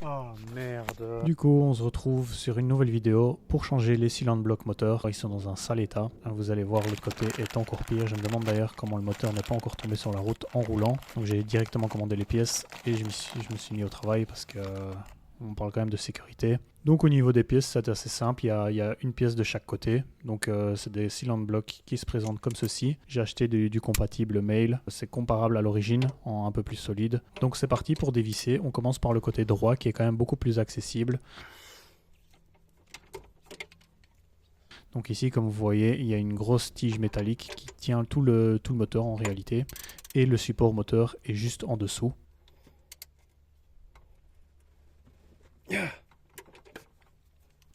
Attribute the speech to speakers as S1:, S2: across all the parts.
S1: Oh merde.
S2: Du coup, on se retrouve sur une nouvelle vidéo pour changer les cylindres blocs moteurs. Ils sont dans un sale état. Vous allez voir, l'autre côté est encore pire. Je me demande d'ailleurs comment le moteur n'est pas encore tombé sur la route en roulant. Donc j'ai directement commandé les pièces et je me suis mis au travail parce que on parle quand même de sécurité. Donc au niveau des pièces, c'est assez simple. Il y a une pièce de chaque côté. Donc c'est des cylindres blocs qui se présentent comme ceci. J'ai acheté du compatible mail. C'est comparable à l'origine, en un peu plus solide. Donc c'est parti pour dévisser. On commence par le côté droit qui est quand même beaucoup plus accessible. Donc ici, comme vous voyez, il y a une grosse tige métallique qui tient tout le moteur en réalité. Et le support moteur est juste en dessous.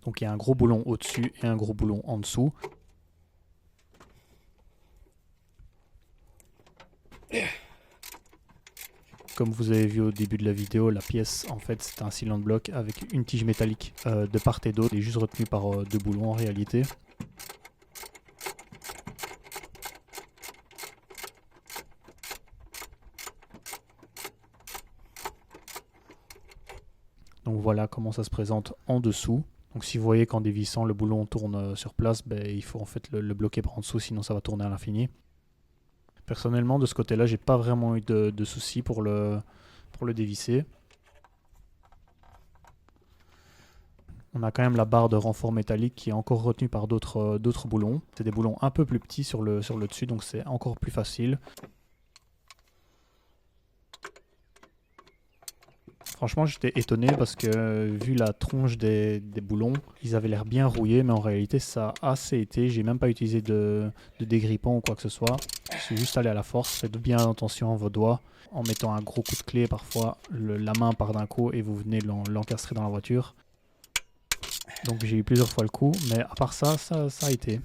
S2: Donc il y a un gros boulon au-dessus et un gros boulon en dessous. Comme vous avez vu au début de la vidéo, la pièce, en fait, c'est un cylindre bloc avec une tige métallique de part et d'autre. Elle est juste retenue par deux boulons en réalité. Donc voilà comment ça se présente en dessous. Donc si vous voyez qu'en dévissant le boulon tourne sur place, il faut en fait le bloquer par en dessous, sinon ça va tourner à l'infini. Personnellement, de ce côté-là, j'ai pas vraiment eu de soucis pour le dévisser. On a quand même la barre de renfort métallique qui est encore retenue par d'autres boulons. C'est des boulons un peu plus petits sur le dessus, donc c'est encore plus facile. Franchement, j'étais étonné parce que vu la tronche des boulons, ils avaient l'air bien rouillés, mais en réalité, ça a assez été. J'ai même pas utilisé de dégrippant ou quoi que ce soit. Je suis juste allé à la force. Faites bien attention à vos doigts. En mettant un gros coup de clé, parfois, la main part d'un coup et vous venez l'encastrer dans la voiture. Donc j'ai eu plusieurs fois le coup, mais à part ça, ça a été.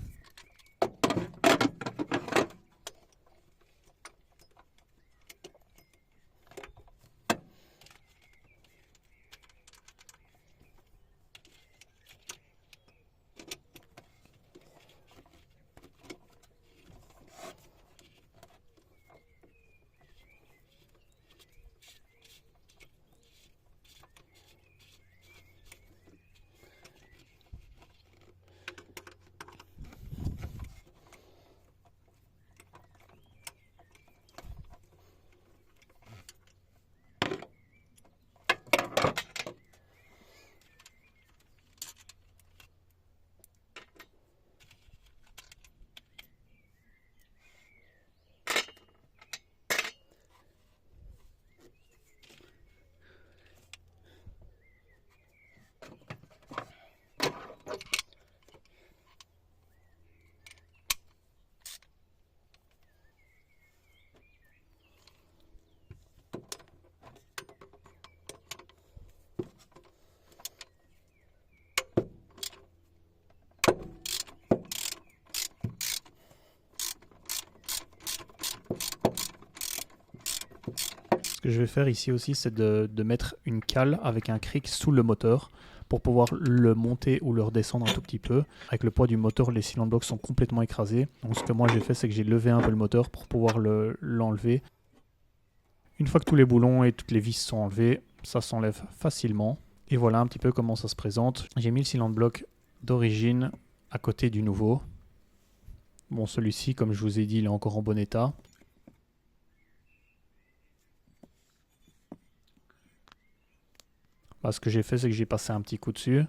S2: Ce que je vais faire ici aussi, c'est de mettre une cale avec un cric sous le moteur pour pouvoir le monter ou le redescendre un tout petit peu. Avec le poids du moteur, les cylindres blocs sont complètement écrasés. Donc ce que moi j'ai fait, c'est que j'ai levé un peu le moteur pour pouvoir l'enlever. Une fois que tous les boulons et toutes les vis sont enlevés, ça s'enlève facilement. Et voilà un petit peu comment ça se présente. J'ai mis le cylindre bloc d'origine à côté du nouveau. Bon, celui-ci, comme je vous ai dit, il est encore en bon état. Ce que j'ai fait, c'est que j'ai passé un petit coup dessus.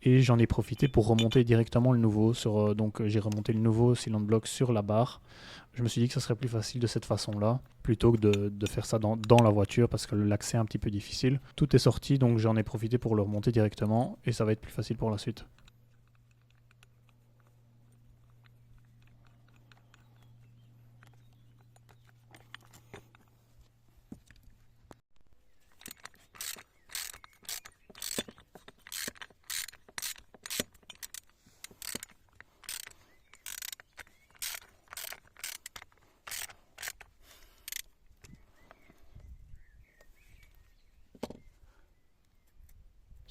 S2: Et j'en ai profité pour remonter directement le nouveau. Donc j'ai remonté le nouveau cylindre bloc sur la barre. Je me suis dit que ça serait plus facile de cette façon-là, plutôt que de faire ça dans la voiture, parce que l'accès est un petit peu difficile. Tout est sorti, donc j'en ai profité pour le remonter directement, et ça va être plus facile pour la suite.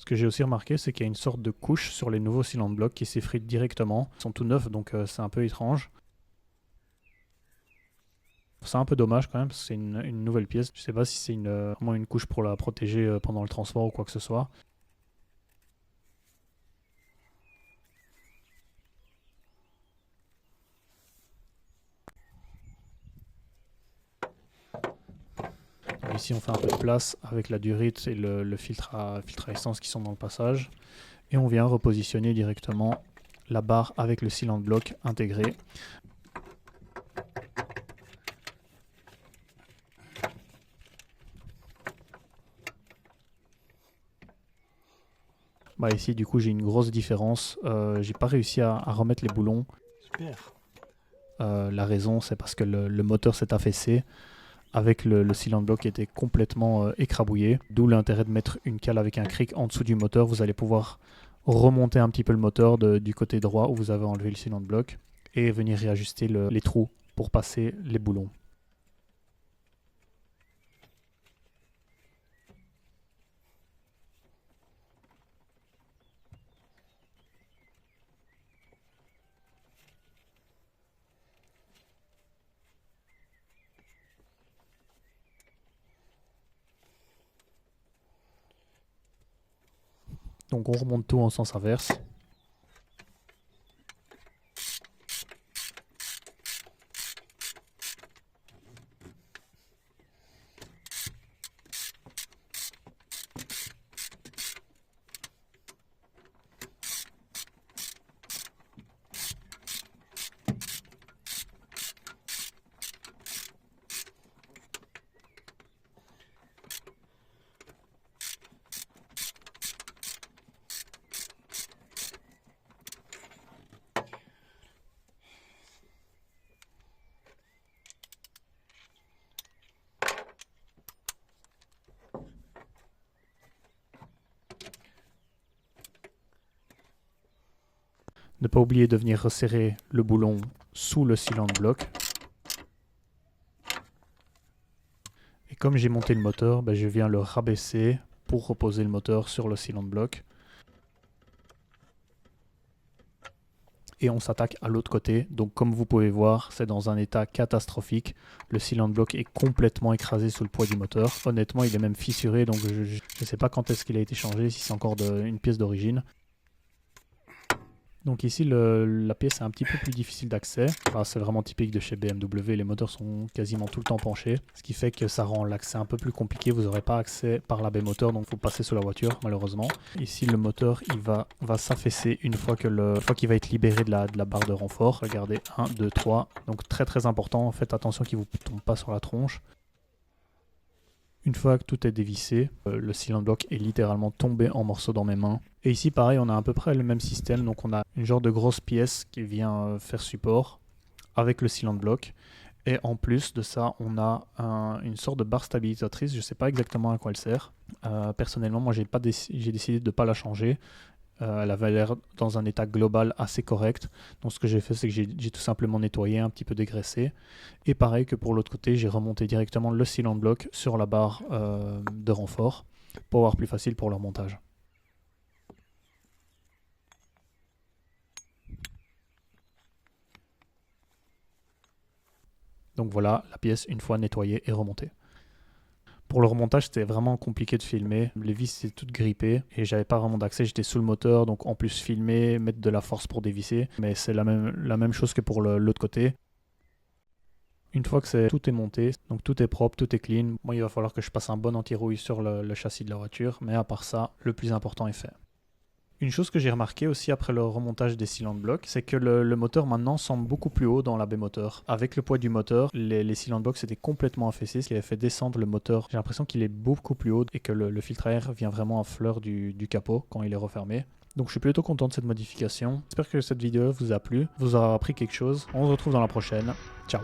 S2: Ce que j'ai aussi remarqué, c'est qu'il y a une sorte de couche sur les nouveaux cylindres blocs qui s'effritent directement. Ils sont tout neufs, donc c'est un peu étrange. C'est un peu dommage quand même, parce que c'est une nouvelle pièce. Je sais pas si c'est vraiment une couche pour la protéger pendant le transport ou quoi que ce soit. Donc ici on fait un peu de place avec la durite et le filtre à essence qui sont dans le passage. Et on vient repositionner directement la barre avec le cylindre bloc intégré. Bah ici du coup j'ai une grosse différence, j'ai pas réussi à remettre les boulons.
S1: Super.
S2: La raison c'est parce que le moteur s'est affaissé avec le cylindre bloc qui était complètement écrabouillé. D'où l'intérêt de mettre une cale avec un cric en dessous du moteur. Vous allez pouvoir remonter un petit peu le moteur du côté droit où vous avez enlevé le cylindre bloc et venir réajuster les trous pour passer les boulons. Donc on remonte tout en sens inverse. Ne pas oublier de venir resserrer le boulon sous le cylindre bloc. Et comme j'ai monté le moteur, je viens le rabaisser pour reposer le moteur sur le cylindre bloc. Et on s'attaque à l'autre côté. Donc comme vous pouvez voir, c'est dans un état catastrophique. Le cylindre bloc est complètement écrasé sous le poids du moteur. Honnêtement, il est même fissuré, donc je ne sais pas quand est-ce qu'il a été changé, si c'est encore une pièce d'origine. Donc ici, la pièce est un petit peu plus difficile d'accès. Enfin, c'est vraiment typique de chez BMW, les moteurs sont quasiment tout le temps penchés. Ce qui fait que ça rend l'accès un peu plus compliqué. Vous n'aurez pas accès par la baie moteur, donc il faut passer sous la voiture, malheureusement. Ici, le moteur, il va s'affaisser une fois qu'il va être libéré de la barre de renfort. Regardez, 1, 2, 3. Donc très très important, faites attention qu'il ne vous tombe pas sur la tronche. Une fois que tout est dévissé, le cylindre bloc est littéralement tombé en morceaux dans mes mains. Et ici pareil, on a à peu près le même système, donc on a une genre de grosse pièce qui vient faire support avec le cylindre bloc. Et en plus de ça, on a une sorte de barre stabilisatrice, je ne sais pas exactement à quoi elle sert. Personnellement, moi j'ai décidé de ne pas la changer. Elle avait l'air dans un état global assez correct. Donc ce que j'ai fait, c'est que j'ai tout simplement nettoyé, un petit peu dégraissé. Et pareil que pour l'autre côté, j'ai remonté directement le cylindre bloc sur la barre de renfort pour avoir plus facile pour leur montage. Donc voilà, la pièce une fois nettoyée et remontée. Pour le remontage, c'était vraiment compliqué de filmer. Les vis étaient toutes grippées et j'avais pas vraiment d'accès. J'étais sous le moteur, donc en plus filmer, mettre de la force pour dévisser. Mais c'est la même chose que pour l'autre côté. Une fois que tout est monté, donc tout est propre, tout est clean, moi il va falloir que je passe un bon anti-rouille sur le châssis de la voiture. Mais à part ça, le plus important est fait. Une chose que j'ai remarqué aussi après le remontage des cylindres blocs, c'est que le moteur maintenant semble beaucoup plus haut dans la baie moteur. Avec le poids du moteur, les cylindres blocs étaient complètement affaissés, ce qui avait fait descendre le moteur. J'ai l'impression qu'il est beaucoup plus haut et que le filtre à air vient vraiment à fleur du capot quand il est refermé. Donc je suis plutôt content de cette modification. J'espère que cette vidéo vous a plu, vous aura appris quelque chose. On se retrouve dans la prochaine. Ciao.